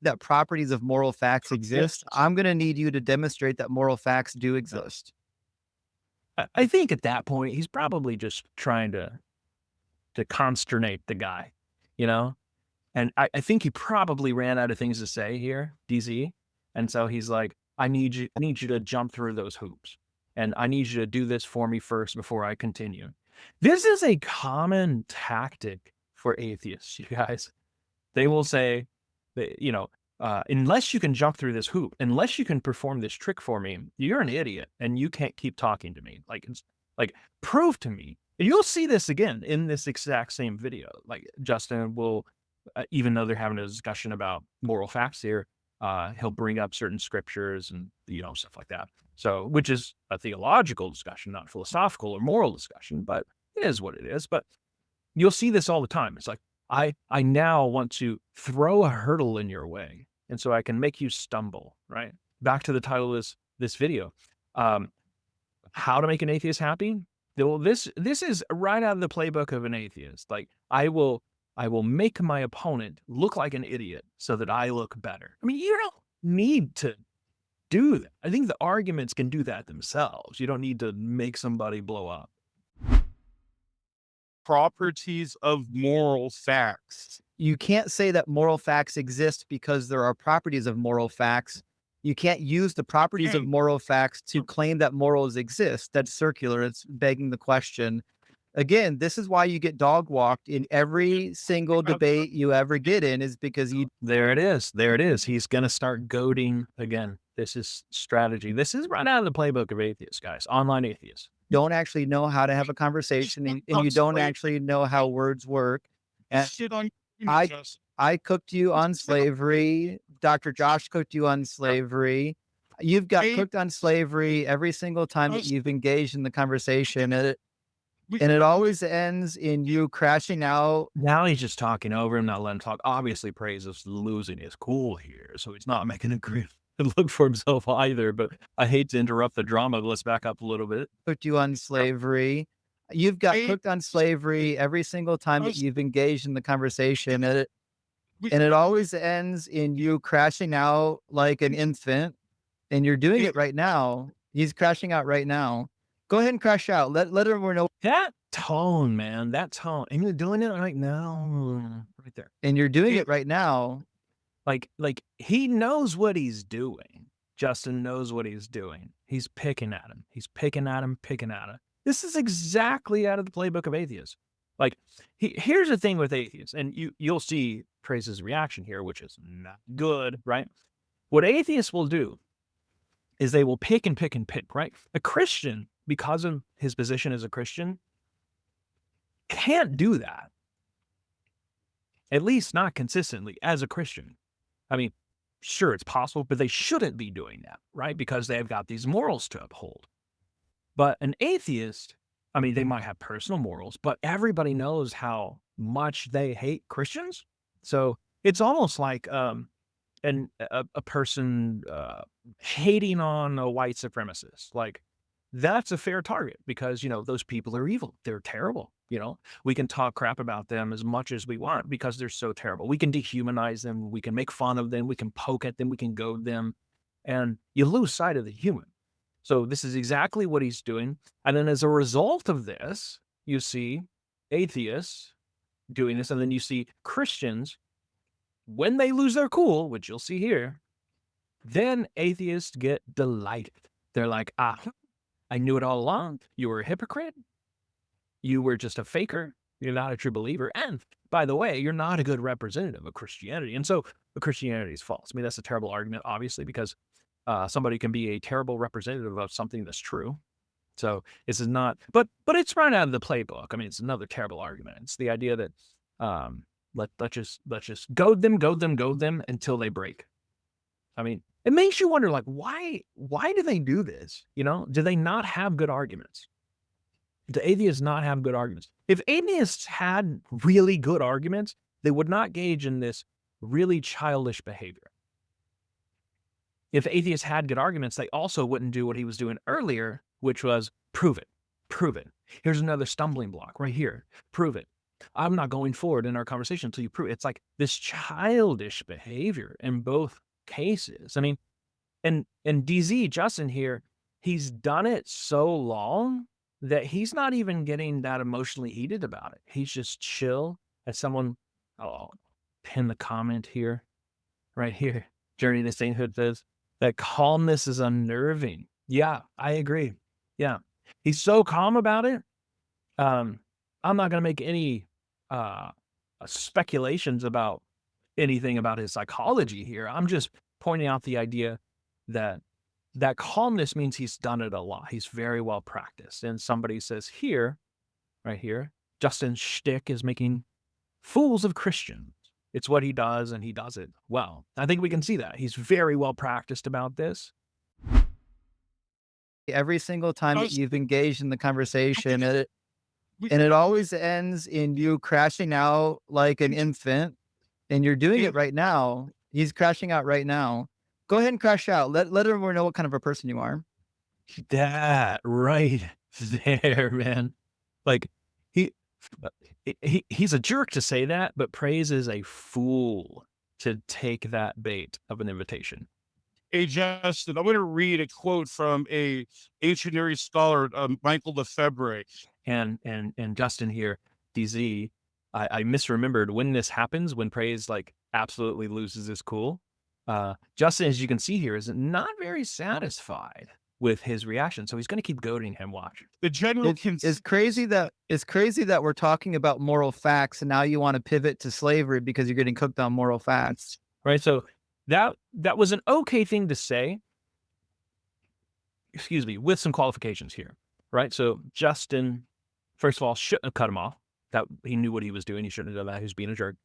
that properties of moral facts exist, I'm going to need you to demonstrate that moral facts do exist. I think at that point, he's probably just trying to consternate the guy, you know? And I think he probably ran out of things to say here, DZ. And so he's like, I need you to jump through those hoops. And I need you to do this for me first before I continue. This is a common tactic for atheists, you guys. They will say that, unless you can jump through this hoop, unless you can perform this trick for me, you're an idiot and you can't keep talking to me. Like prove to me. And you'll see this again in this exact same video. Like Justin will, even though they're having a discussion about moral facts here, he'll bring up certain scriptures and, stuff like that. So, which is a theological discussion, not philosophical or moral discussion, but it is what it is. But you'll see this all the time. It's like, I now want to throw a hurdle in your way, and so I can make you stumble, right? Back to the title of this video. How to make an atheist happy? Well, this is right out of the playbook of an atheist. Like, I will make my opponent look like an idiot so that I look better. I mean, you don't need to do that. I think the arguments can do that themselves. You don't need to make somebody blow up. Properties of moral facts. You can't say that moral facts exist because there are properties of moral facts. You can't use the properties of moral facts to claim that morals exist. That's circular. It's begging the question. Again, this is why you get dog walked in every single debate you ever get in, is because you. There it is. There it is. He's going to start goading again. This is strategy. This is right out of the playbook of atheists, guys, online atheists. Don't actually know how to have a conversation, and you don't actually know how words work. And I cooked you on slavery. Dr. Josh cooked you on slavery. You've got cooked on slavery every single time that you've engaged in the conversation. And it always ends in you crashing out. Now he's just talking over him, not letting him talk. Obviously, Praise is losing his cool here, so he's not making a great look for himself either. But I hate to interrupt the drama, but let's back up a little bit. Cooked you on slavery. You've got cooked on slavery every single time that you've engaged in the conversation. And it always ends in you crashing out like an infant. And you're doing it right now. He's crashing out right now. Go ahead and crash out. Let everyone know. That tone, man, that tone. And you're doing it right now. Right there. And you're doing it right now. Like he knows what he's doing. Justin knows what he's doing. He's picking at him. He's picking at him. This is exactly out of the playbook of atheists. Like, here's the thing with atheists, and you'll see Praise's reaction here, which is not good, right? What atheists will do is they will pick and pick and pick, right? A Christian, because of his position as a Christian, can't do that. At least not consistently as a Christian. I mean, sure, it's possible, but they shouldn't be doing that, right? Because they've got these morals to uphold. But an atheist, I mean, they might have personal morals, but everybody knows how much they hate Christians. So it's almost like a person hating on a white supremacist. Like, that's a fair target because, those people are evil. They're terrible. We can talk crap about them as much as we want because they're so terrible. We can dehumanize them. We can make fun of them. We can poke at them. We can goad them. And you lose sight of the human. So this is exactly what he's doing. And then as a result of this, you see atheists doing this. And then you see Christians, when they lose their cool, which you'll see here, then atheists get delighted. They're like, I knew it all along. You were a hypocrite. You were just a faker. You're not a true believer. And by the way, you're not a good representative of Christianity. And so Christianity is false. I mean, that's a terrible argument, obviously, because somebody can be a terrible representative of something that's true. So this is not, but it's right out of the playbook. I mean, it's another terrible argument. It's the idea that let's just goad them until they break. I mean, it makes you wonder, like, why do they do this? Do they not have good arguments? Do atheists not have good arguments? If atheists had really good arguments, they would not engage in this really childish behavior. If atheists had good arguments, they also wouldn't do what he was doing earlier, which was prove it. Here's another stumbling block right here. Prove it. I'm not going forward in our conversation until you prove it. It's like this childish behavior in both cases. I mean, and DZ Justin here, he's done it so long that he's not even getting that emotionally heated about it. He's just chill. As someone, I'll pin the comment here, right here. Journey to Sainthood says that calmness is unnerving. Yeah, I agree. Yeah, he's so calm about it. I'm not going to make any speculations about anything about his psychology here. I'm just pointing out the idea that calmness means he's done it a lot. He's very well practiced. And somebody says here, right here, Justin's shtick is making fools of Christians. It's what he does, and he does it well. I think we can see that. He's very well practiced about this. Every single time that you've engaged in the conversation, and it always ends in you crashing out like an infant, and you're doing it right now. He's crashing out right now. Go ahead and crash out. Let everyone know what kind of a person you are. That right there, man. Like he's a jerk to say that, but Praise is a fool to take that bait of an invitation. Hey, Justin, I'm going to read a quote from a ancient Near East scholar, Michael Lefebvre. And Justin here, DZ, I misremembered when this happens, when Praise like absolutely loses his cool. Justin, as you can see here, is not very satisfied with his reaction, so he's going to keep goading him. Watch. The general it's crazy that we're talking about moral facts, and now you want to pivot to slavery because you're getting cooked on moral facts, right? So that was an okay thing to say. Excuse me, with some qualifications here, right? So Justin, first of all, shouldn't have cut him off. That he knew what he was doing. He shouldn't have done that. He was being a jerk.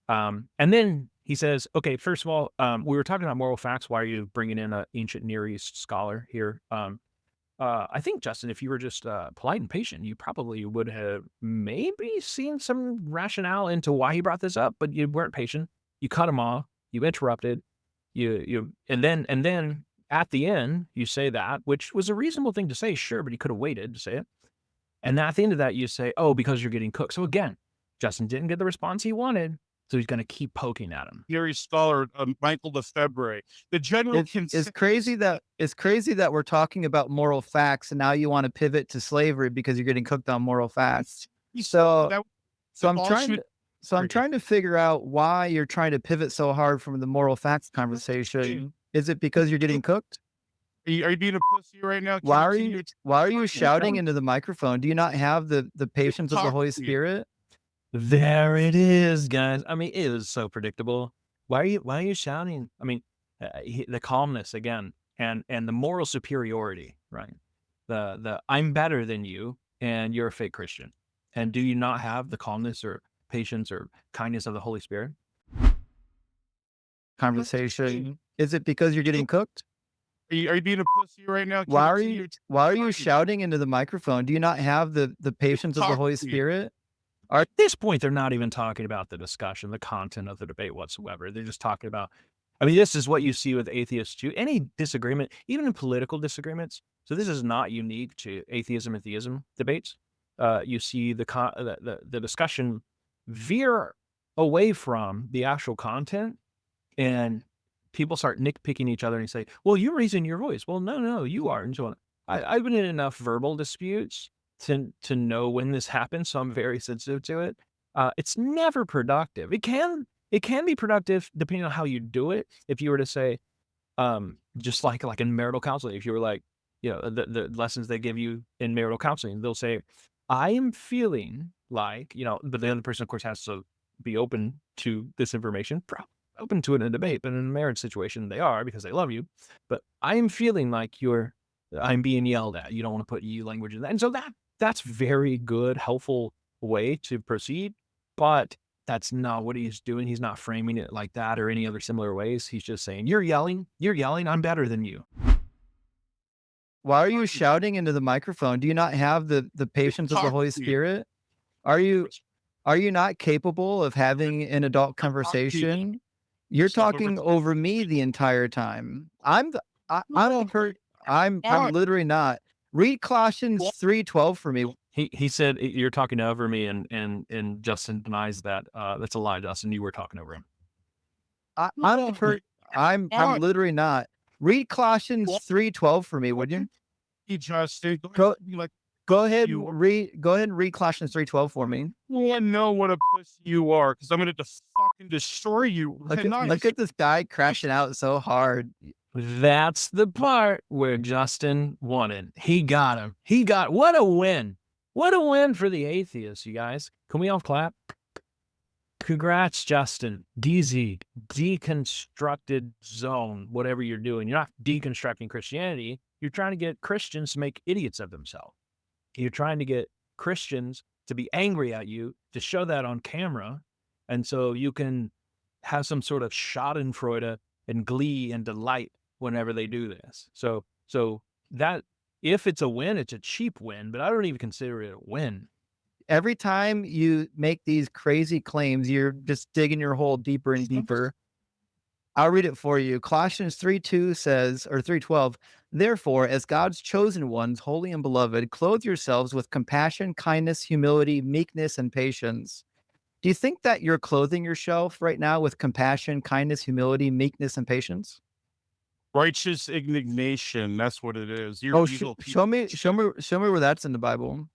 And then he says, okay, first of all, we were talking about moral facts. Why are you bringing in an ancient Near East scholar here? I think, Justin, if you were just polite and patient, you probably would have maybe seen some rationale into why he brought this up, but you weren't patient. You cut him off. You interrupted. And then at the end, you say that, which was a reasonable thing to say, sure, but he could have waited to say it. And at the end of that, you say, oh, because you're getting cooked. So again, Justin didn't get the response he wanted. So he's going to keep poking at him. Near East scholar, Michael Lefebvre. The general it's crazy that we're talking about moral facts, and now you want to pivot to slavery because you're getting cooked on moral facts. So I'm trying to figure out why you're trying to pivot so hard from the moral facts conversation. Is it because you're getting cooked? Are you being a pussy right now? Why are you shouting into the microphone? Do you not have the patience of the Holy Spirit? There it is, guys. I mean, it is so predictable. Why are you shouting? I mean, the calmness again, and the moral superiority, right? The I'm better than you, and you're a fake Christian. And do you not have the calmness or patience or kindness of the Holy Spirit? Conversation. Is it because you're getting cooked? Are you being a pussy right now? Why are you shouting into the microphone? Do you not have the patience of the Holy Spirit? At this point, they're not even talking about the discussion, the content of the debate whatsoever. They're just talking about, I mean, this is what you see with atheists too. Any disagreement, even in political disagreements. So this is not unique to atheism and theism debates. You see the discussion veer away from the actual content, and people start nitpicking each other and say, well, you're raising your voice. Well, no, you are. And so on. I've been in enough verbal disputes to know when this happens, so I'm very sensitive to it. It's never productive. It can be productive depending on how you do it. If you were to say, just like in marital counseling, if you were like, you know, the lessons they give you in marital counseling, they'll say, I am feeling like, you know, but the other person, of course, has to be open to this information, open to it in a debate, but in a marriage situation, they are because they love you. But I am feeling like I'm being yelled at. You don't want to put you language in that. And so that's very good, helpful way to proceed, but that's not what he's doing. He's not framing it like that or any other similar ways. He's just saying, you're yelling, I'm better than you. Why are you shouting into the microphone? Do you not have the patience of the Holy Spirit? Are you not capable of having an adult conversation? You're talking over me the entire time. I'm literally not. Read Colossians 3:12 for me. He said you're talking over me, and Justin denies that. That's a lie, Justin. You were talking over him. I'm literally not. Read Colossians 3:12 for me, would you? Justin, Go like ahead you and read Colossians 3:12 for me. I know what a pussy you are, because I'm gonna fucking destroy you. Look at this guy crashing out so hard. That's the part where Justin won it. He got him. What a win. What a win for the atheists, you guys. Can we all clap? Congrats, Justin. DZ, deconstructed zone, whatever you're doing. You're not deconstructing Christianity. You're trying to get Christians to make idiots of themselves. You're trying to get Christians to be angry at you, to show that on camera. And so you can have some sort of schadenfreude and glee and delight whenever they do this. So that, if it's a win, it's a cheap win, but I don't even consider it a win. Every time you make these crazy claims, you're just digging your hole deeper and deeper. I'll read it for you. Colossians 3:2 says, or 3:12, therefore, as God's chosen ones, holy and beloved, clothe yourselves with compassion, kindness, humility, meekness, and patience. Do you think that you're clothing yourself right now with compassion, kindness, humility, meekness, and patience? Righteous indignation. That's what it is. You're Oh, evil show me people. where that's in the Bible.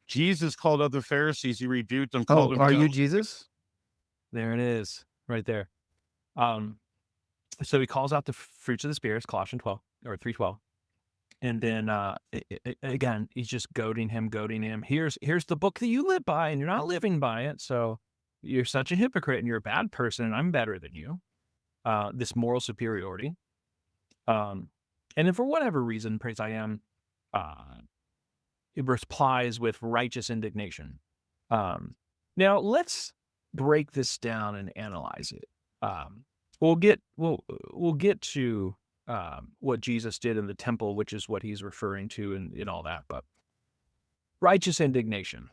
Jesus called other Pharisees. He rebuked them. Oh, Called them are you devils. Jesus? There it is, right there. So he calls out the fruits of the Spirit, Colossians 12 or 3:12, and then again he's just goading him. Here's the book that you live by, and you're not living by it. So you're such a hypocrite, and you're a bad person, and I'm better than you. This moral superiority. And then for whatever reason, praise I am, it replies with righteous indignation. Now let's break this down and analyze it. We'll get to what Jesus did in the temple, which is what he's referring to in all that. But righteous indignation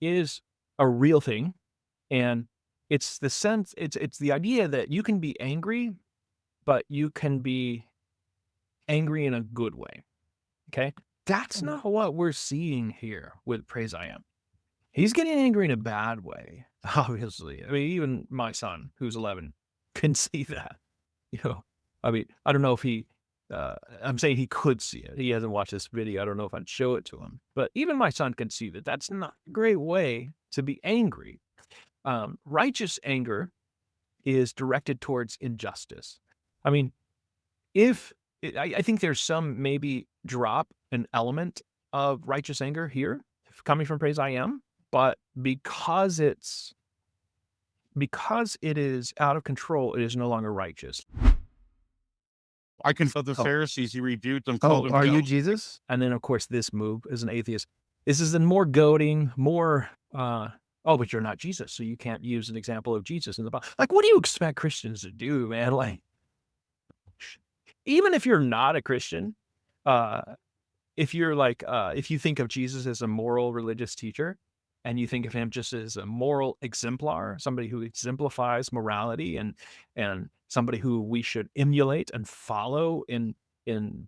is a real thing, and it's the idea that you can be angry, but you can be angry in a good way. Okay, that's not what we're seeing here with praise I am. He's getting angry in a bad way, obviously. I mean, even my son, who's 11, can see that. I mean, I don't know if I'm saying he could see it. He hasn't watched this video. I don't know if I'd show it to him. But even my son can see that that's not a great way to be angry. Righteous anger is directed towards injustice. I mean, I think there's some maybe drop an element of righteous anger here coming from praise I am. But because it is out of control, it is no longer righteous. I can feel the Pharisees. He rebuked them. Called them are you devils. Jesus? And then, of course, this move as an atheist. This is more goading, more, but you're not Jesus, so you can't use an example of Jesus in the Bible. Like, what do you expect Christians to do, man? Like, even if you're not a Christian, if you're like, if you think of Jesus as a moral religious teacher, and you think of him just as a moral exemplar, somebody who exemplifies morality and somebody who we should emulate and follow in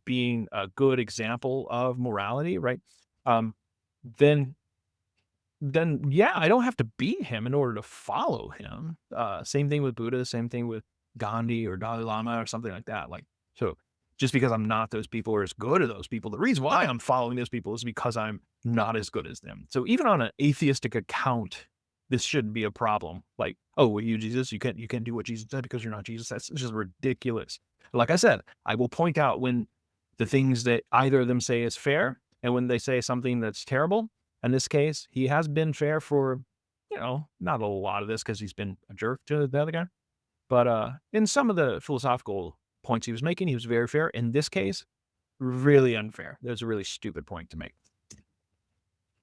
being a good example of morality, right? Then yeah, I don't have to be him in order to follow him. Same thing with Buddha, same thing with Gandhi or Dalai Lama or something like that. Like, so just because I'm not those people or as good as those people, the reason why I'm following those people is because I'm not as good as them. So even on an atheistic account, this shouldn't be a problem. Like, oh, well, you Jesus, you can't do what Jesus said because you're not Jesus. That's just ridiculous. Like I said, I will point out when the things that either of them say is fair and when they say something that's terrible. In this case, he has been fair for, not a lot of this because he's been a jerk to the other guy. But in some of the philosophical points he was making, he was very fair. In this case, really unfair. There's a really stupid point to make.